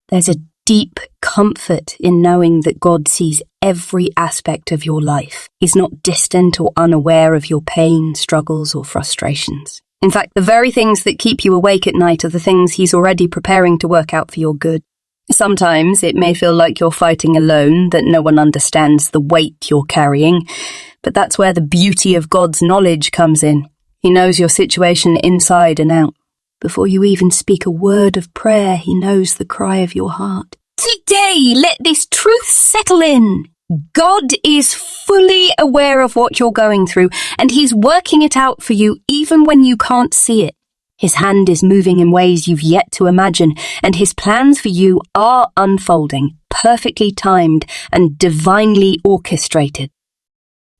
There's a deep comfort in knowing that God sees every aspect of your life. He's not distant or unaware of your pain, struggles, or frustrations. In fact, the very things that keep you awake at night are the things He's already preparing to work out for your good. Sometimes it may feel like you're fighting alone, that no one understands the weight you're carrying, but that's where the beauty of God's knowledge comes in. He knows your situation inside and out. Before you even speak a word of prayer, He knows the cry of your heart. Today, let this truth settle in. God is fully aware of what you're going through, and He's working it out for you even when you can't see it. His hand is moving in ways you've yet to imagine, and His plans for you are unfolding, perfectly timed and divinely orchestrated.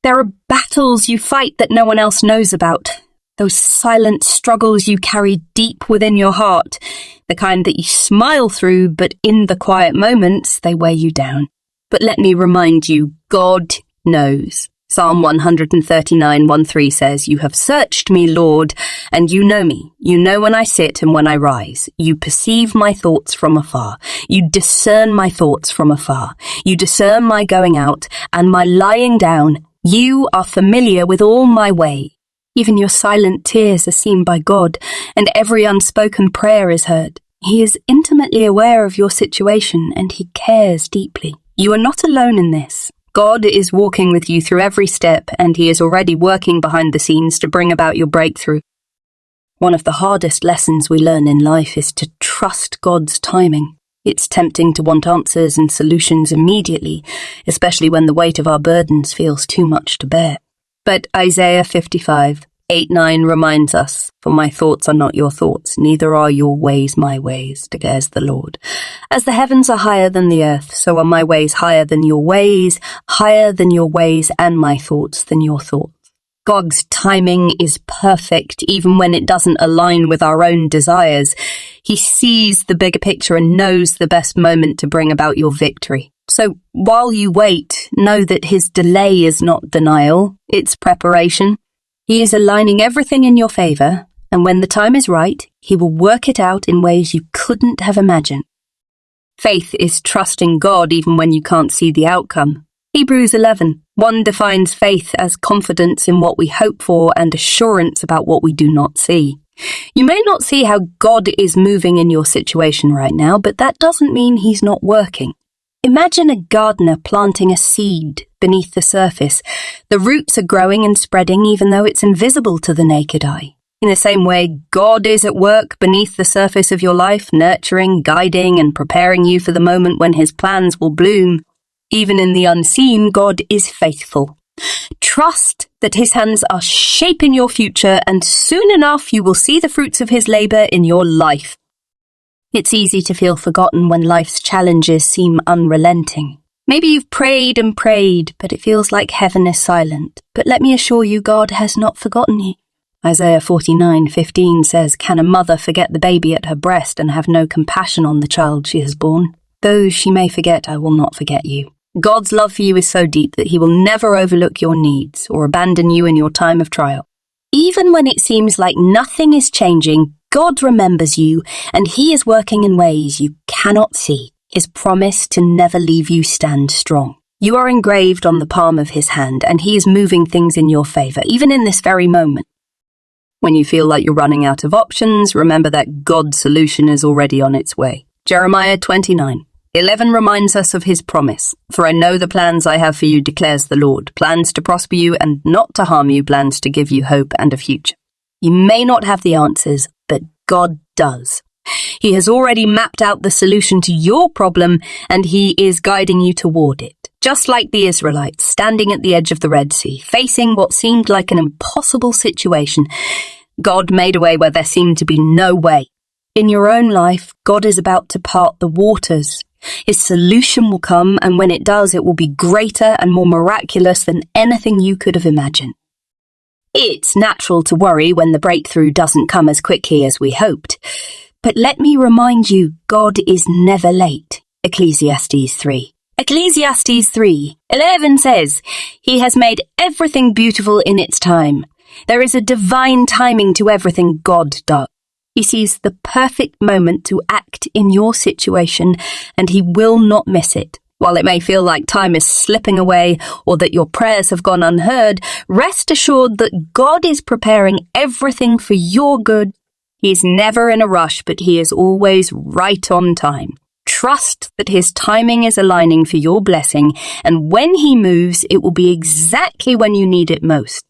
There are battles you fight that no one else knows about. Those silent struggles you carry deep within your heart, the kind that you smile through, but in the quiet moments, they weigh you down. But let me remind you, God knows. Psalm 139:1-3 says, "You have searched me, Lord, and you know me. You know when I sit and when I rise. You perceive my thoughts from afar. You discern my thoughts from afar. You discern my going out and my lying down. You are familiar with all my way." Even your silent tears are seen by God, and every unspoken prayer is heard. He is intimately aware of your situation, and He cares deeply. You are not alone in this. God is walking with you through every step, and He is already working behind the scenes to bring about your breakthrough. One of the hardest lessons we learn in life is to trust God's timing. It's tempting to want answers and solutions immediately, especially when the weight of our burdens feels too much to bear. But Isaiah 55:8-9 reminds us, "For my thoughts are not your thoughts, neither are your ways my ways, declares the Lord. As the heavens are higher than the earth, so are my ways higher than your ways, and my thoughts than your thoughts." God's timing is perfect, even when it doesn't align with our own desires. He sees the bigger picture and knows the best moment to bring about your victory. So while you wait, know that His delay is not denial, it's preparation. He is aligning everything in your favor, and when the time is right, He will work it out in ways you couldn't have imagined. Faith is trusting God even when you can't see the outcome. Hebrews 11:1 defines faith as confidence in what we hope for and assurance about what we do not see. You may not see how God is moving in your situation right now, but that doesn't mean He's not working. Imagine a gardener planting a seed beneath the surface. The roots are growing and spreading even though it's invisible to the naked eye. In the same way, God is at work beneath the surface of your life, nurturing, guiding, and preparing you for the moment when His plans will bloom. Even in the unseen, God is faithful. Trust that His hands are shaping your future, and soon enough you will see the fruits of His labor in your life. It's easy to feel forgotten when life's challenges seem unrelenting. Maybe you've prayed and prayed, but it feels like heaven is silent. But let me assure you, God has not forgotten you. Isaiah 49:15 says, "Can a mother forget the baby at her breast and have no compassion on the child she has born? Though she may forget, I will not forget you." God's love for you is so deep that He will never overlook your needs or abandon you in your time of trial. Even when it seems like nothing is changing, God remembers you, and He is working in ways you cannot see. His promise to never leave you stands strong. You are engraved on the palm of His hand, and He is moving things in your favor, even in this very moment. When you feel like you're running out of options, remember that God's solution is already on its way. Jeremiah 29:11 reminds us of His promise. "For I know the plans I have for you, declares the Lord, plans to prosper you and not to harm you, plans to give you hope and a future." You may not have the answers, but God does. He has already mapped out the solution to your problem, and He is guiding you toward it. Just like the Israelites standing at the edge of the Red Sea, facing what seemed like an impossible situation, God made a way where there seemed to be no way. In your own life, God is about to part the waters. His solution will come, and when it does, it will be greater and more miraculous than anything you could have imagined. It's natural to worry when the breakthrough doesn't come as quickly as we hoped. But let me remind you, God is never late. Ecclesiastes 3. Ecclesiastes 3:11 says, "He has made everything beautiful in its time." There is a divine timing to everything God does. He sees the perfect moment to act in your situation, and he will not miss it. While it may feel like time is slipping away or that your prayers have gone unheard, rest assured that God is preparing everything for your good. He is never in a rush, but he is always right on time. Trust that his timing is aligning for your blessing, and when he moves, it will be exactly when you need it most.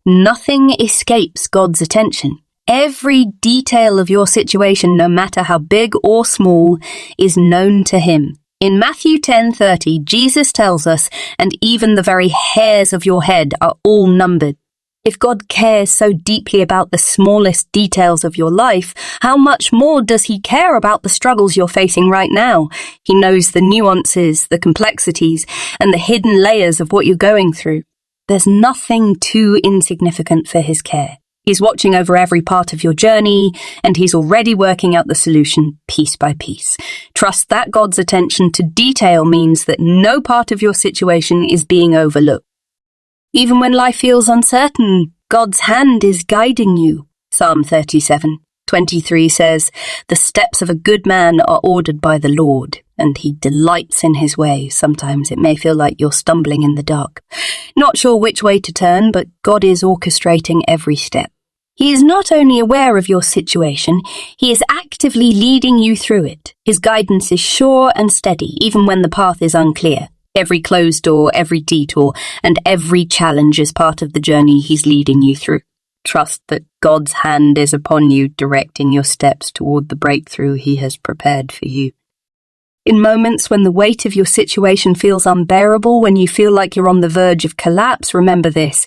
Nothing escapes God's attention. Every detail of your situation, no matter how big or small, is known to him. In Matthew 10:30, Jesus tells us, and even the very hairs of your head are all numbered. If God cares so deeply about the smallest details of your life, how much more does he care about the struggles you're facing right now? He knows the nuances, the complexities, and the hidden layers of what you're going through. There's nothing too insignificant for his care. He's watching over every part of your journey, and he's already working out the solution piece by piece. Trust that God's attention to detail means that no part of your situation is being overlooked. Even when life feels uncertain, God's hand is guiding you. Psalm 37:23 says, "The steps of a good man are ordered by the Lord, and he delights in his way." Sometimes it may feel like you're stumbling in the dark. Not sure which way to turn, but God is orchestrating every step. He is not only aware of your situation, he is actively leading you through it. His guidance is sure and steady, even when the path is unclear. Every closed door, every detour, and every challenge is part of the journey he's leading you through. Trust that God's hand is upon you, directing your steps toward the breakthrough he has prepared for you. In moments when the weight of your situation feels unbearable, when you feel like you're on the verge of collapse, remember this: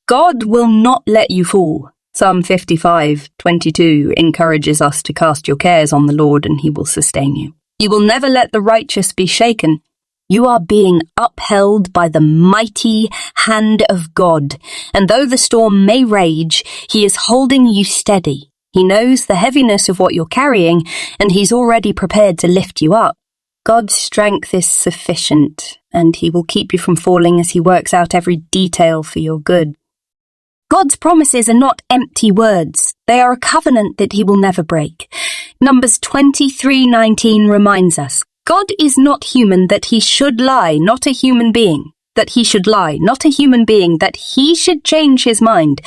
God will not let you fall. Psalm 55:22 encourages us to cast your cares on the Lord and he will sustain you. You will never let the righteous be shaken. You are being upheld by the mighty hand of God, and though the storm may rage, he is holding you steady. He knows the heaviness of what you're carrying, and he's already prepared to lift you up. God's strength is sufficient, and he will keep you from falling as he works out every detail for your good. God's promises are not empty words. They are a covenant that he will never break. Numbers 23:19 reminds us, God is not human that he should lie, not a human being that he should lie, not a human being that he should change his mind.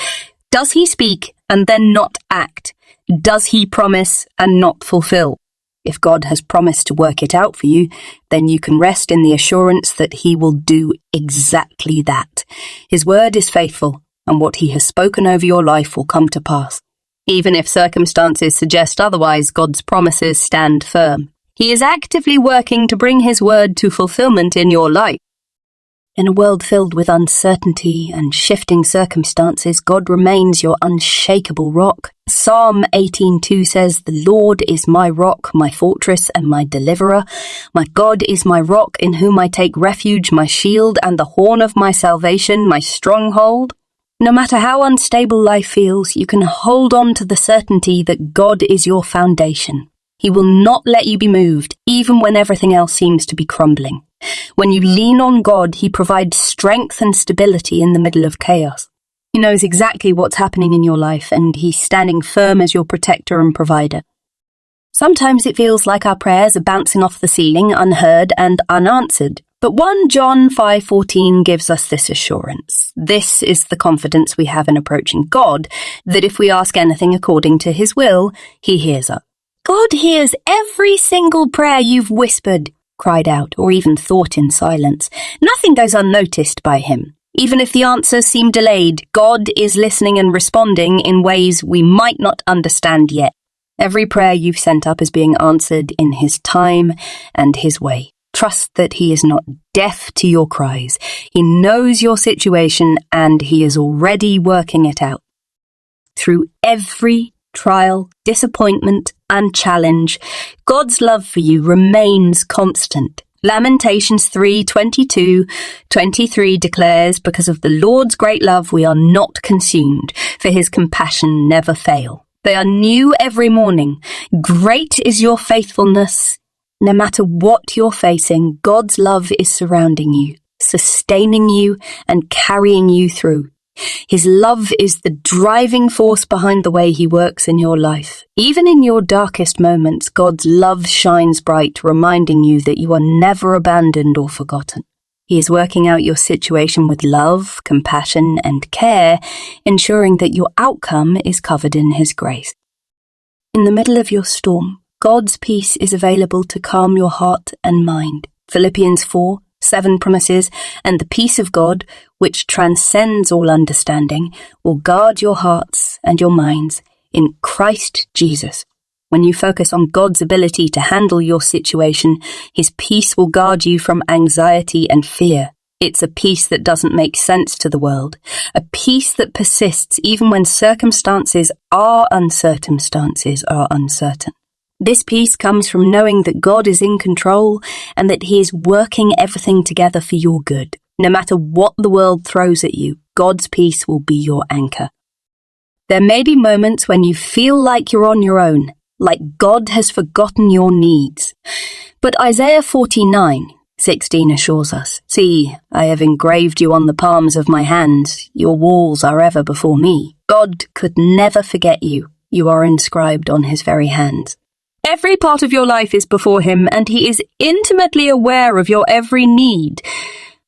Does he speak and then not act? Does he promise and not fulfill? If God has promised to work it out for you, then you can rest in the assurance that he will do exactly that. His word is faithful, and what he has spoken over your life will come to pass. Even if circumstances suggest otherwise, God's promises stand firm. He is actively working to bring his word to fulfillment in your life. In a world filled with uncertainty and shifting circumstances, God remains your unshakable rock. Psalm 18:2 says, "The Lord is my rock, my fortress, and my deliverer. My God is my rock, in whom I take refuge, my shield and the horn of my salvation, my stronghold." No matter how unstable life feels, you can hold on to the certainty that God is your foundation. He will not let you be moved, even when everything else seems to be crumbling. When you lean on God, he provides strength and stability in the middle of chaos. He knows exactly what's happening in your life, and he's standing firm as your protector and provider. Sometimes it feels like our prayers are bouncing off the ceiling, unheard and unanswered. But 1 John 5:14 gives us this assurance. This is the confidence we have in approaching God, that if we ask anything according to his will, he hears us. God hears every single prayer you've whispered, cried out, or even thought in silence. Nothing goes unnoticed by him. Even if the answers seem delayed, God is listening and responding in ways we might not understand yet. Every prayer you've sent up is being answered in his time and his way. Trust that he is not deaf to your cries. He knows your situation and he is already working it out. Through every trial, disappointment, and challenge, God's love for you remains constant. Lamentations 3:22-23 declares, "Because of the Lord's great love we are not consumed, for his compassion never fail. They are new every morning. Great is your faithfulness." No matter what you're facing, God's love is surrounding you, sustaining you, and carrying you through. His love is the driving force behind the way he works in your life. Even in your darkest moments, God's love shines bright, reminding you that you are never abandoned or forgotten. He is working out your situation with love, compassion, and care, ensuring that your outcome is covered in his grace. In the middle of your storm, God's peace is available to calm your heart and mind. Philippians 4:7 promises, and the peace of God, which transcends all understanding, will guard your hearts and your minds in Christ Jesus. When you focus on God's ability to handle your situation, his peace will guard you from anxiety and fear. It's a peace that doesn't make sense to the world, a peace that persists even when circumstances are uncertain. This peace comes from knowing that God is in control and that he is working everything together for your good. No matter what the world throws at you, God's peace will be your anchor. There may be moments when you feel like you're on your own, like God has forgotten your needs. But Isaiah 49:16 assures us, "See, I have engraved you on the palms of my hands. Your walls are ever before me." God could never forget you. You are inscribed on his very hands. Every part of your life is before him, and he is intimately aware of your every need.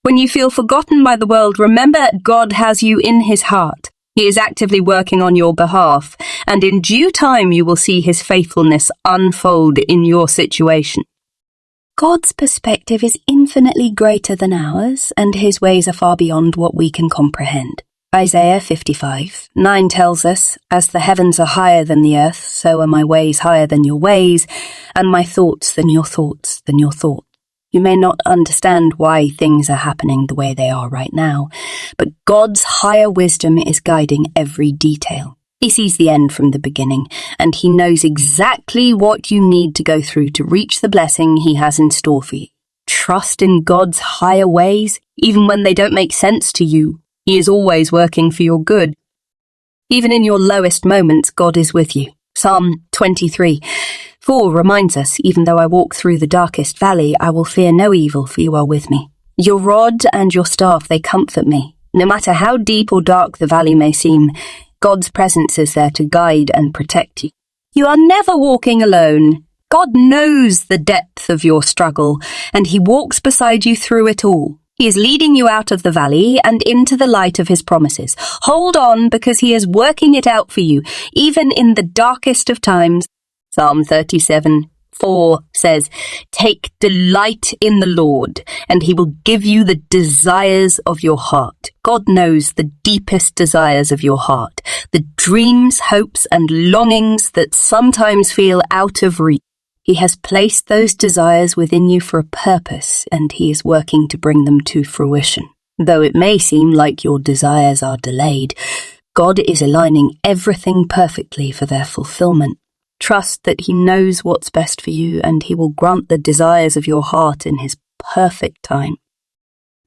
When you feel forgotten by the world, remember God has you in his heart. He is actively working on your behalf, and in due time you will see his faithfulness unfold in your situation. God's perspective is infinitely greater than ours, and his ways are far beyond what we can comprehend. Isaiah 55:9 tells us, "As the heavens are higher than the earth, so are my ways higher than your ways, and my thoughts than your thoughts." You may not understand why things are happening the way they are right now, but God's higher wisdom is guiding every detail. He sees the end from the beginning, and he knows exactly what you need to go through to reach the blessing he has in store for you. Trust in God's higher ways, even when they don't make sense to you. He is always working for your good. Even in your lowest moments, God is with you. Psalm 23:4 reminds us, "Even though I walk through the darkest valley, I will fear no evil, for you are with me. Your rod and your staff, they comfort me." No matter how deep or dark the valley may seem, God's presence is there to guide and protect you. You are never walking alone. God knows the depth of your struggle, and he walks beside you through it all. He is leading you out of the valley and into the light of his promises. Hold on, because he is working it out for you, even in the darkest of times. Psalm 37:4 says, "Take delight in the Lord, and he will give you the desires of your heart." God knows the deepest desires of your heart, the dreams, hopes, and longings that sometimes feel out of reach. He has placed those desires within you for a purpose, and he is working to bring them to fruition. Though it may seem like your desires are delayed, God is aligning everything perfectly for their fulfillment. Trust that he knows what's best for you, and he will grant the desires of your heart in his perfect time.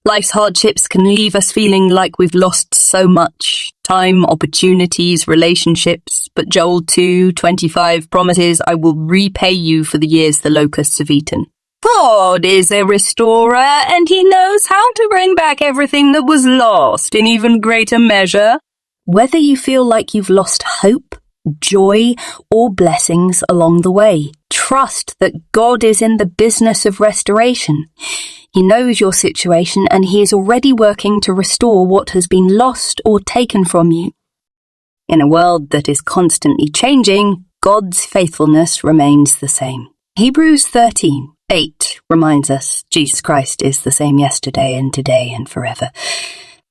Life's hardships can leave us feeling like we've lost so much: time, opportunities, relationships. But Joel 2:25 promises, "I will repay you for the years the locusts have eaten." God is a restorer, and he knows how to bring back everything that was lost in even greater measure. Whether you feel like you've lost hope, joy, or blessings along the way, trust that God is in the business of restoration. He knows your situation, and he is already working to restore what has been lost or taken from you. In a world that is constantly changing, God's faithfulness remains the same. Hebrews 13:8 reminds us Jesus Christ is the same yesterday and today and forever.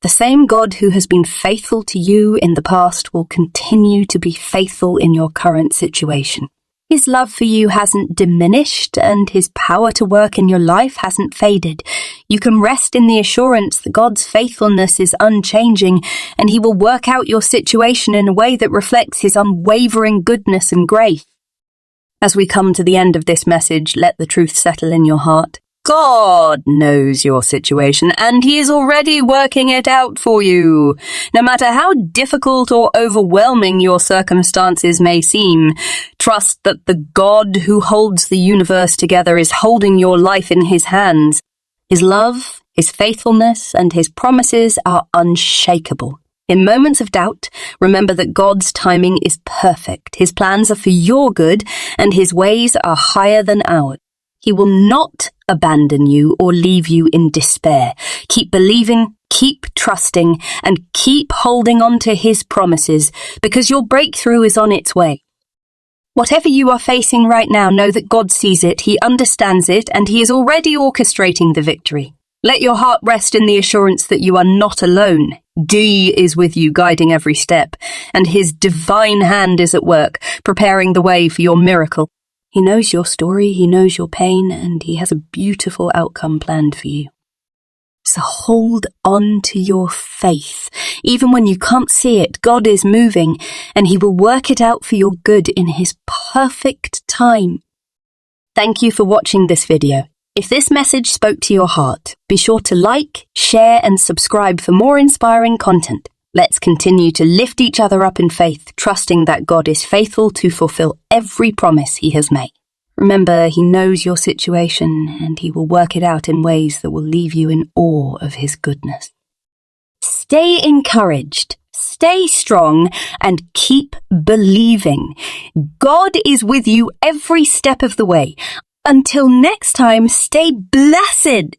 The same God who has been faithful to you in the past will continue to be faithful in your current situation. His love for you hasn't diminished, and his power to work in your life hasn't faded. You can rest in the assurance that God's faithfulness is unchanging, and he will work out your situation in a way that reflects his unwavering goodness and grace. As we come to the end of this message, let the truth settle in your heart. God knows your situation, and he is already working it out for you. No matter how difficult or overwhelming your circumstances may seem, trust that the God who holds the universe together is holding your life in his hands. His love, his faithfulness, and his promises are unshakable. In moments of doubt, remember that God's timing is perfect. His plans are for your good, and His ways are higher than ours. He will not abandon you or leave you in despair. Keep believing, keep trusting, and keep holding on to His promises, because your breakthrough is on its way. Whatever you are facing right now, know that God sees it, He understands it, and He is already orchestrating the victory. Let your heart rest in the assurance that you are not alone. D is with you, guiding every step, and His divine hand is at work, preparing the way for your miracle. He knows your story, He knows your pain, and He has a beautiful outcome planned for you. So hold on to your faith. Even when you can't see it, God is moving, and He will work it out for your good in His perfect time. Thank you for watching this video. If this message spoke to your heart, be sure to like, share, and subscribe for more inspiring content. Let's continue to lift each other up in faith, trusting that God is faithful to fulfill every promise He has made. Remember, He knows your situation, and He will work it out in ways that will leave you in awe of His goodness. Stay encouraged, stay strong, and keep believing. God is with you every step of the way. Until next time, stay blessed.